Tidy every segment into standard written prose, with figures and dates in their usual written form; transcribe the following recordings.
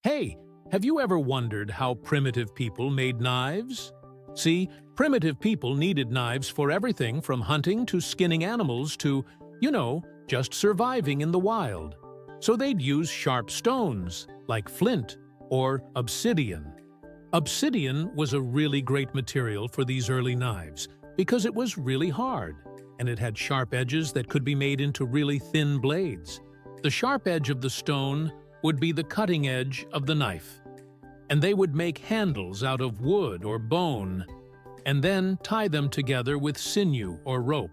Hey, have you ever wondered how primitive people made knives? See, primitive people needed knives for everything from hunting to skinning animals to, just surviving in the wild. So they'd use sharp stones, like flint or obsidian. Obsidian was a really great material for these early knives because it was really hard, and it had sharp edges that could be made into really thin blades. The sharp edge of the stone would be the cutting edge of the knife, and they would make handles out of wood or bone and then tie them together with sinew or rope.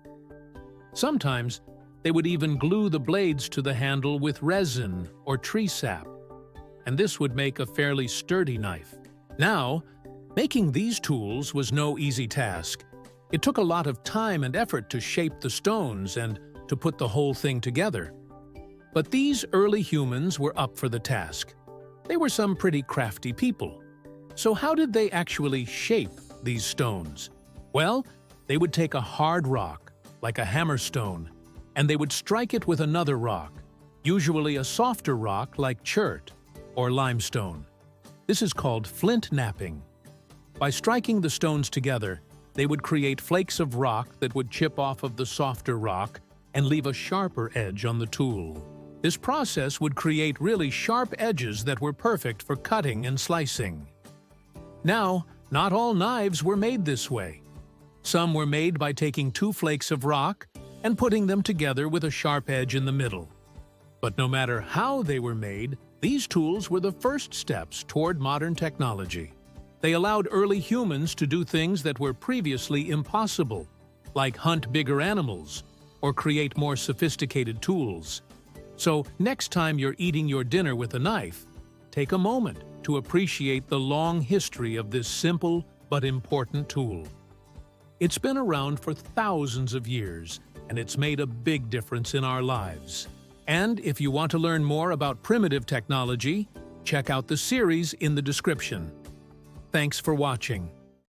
Sometimes they would even glue the blades to the handle with resin or tree sap, and this would make a fairly sturdy knife. Now, making these tools was no easy task. It took a lot of time and effort to shape the stones and to put the whole thing together. But these early humans were up for the task. They were some pretty crafty people. So how did they actually shape these stones? Well, they would take a hard rock, like a hammerstone, and they would strike it with another rock, usually a softer rock like chert or limestone. This is called flint knapping. By striking the stones together, they would create flakes of rock that would chip off of the softer rock and leave a sharper edge on the tool. This process would create really sharp edges that were perfect for cutting and slicing. Now, not all knives were made this way. Some were made by taking two flakes of rock and putting them together with a sharp edge in the middle. But no matter how they were made, these tools were the first steps toward modern technology. They allowed early humans to do things that were previously impossible, like hunt bigger animals or create more sophisticated tools. So next time you're eating your dinner with a knife, take a moment to appreciate the long history of this simple but important tool. It's been around for thousands of years, and it's made a big difference in our lives. And if you want to learn more about primitive technology, check out the series in the description. Thanks for watching.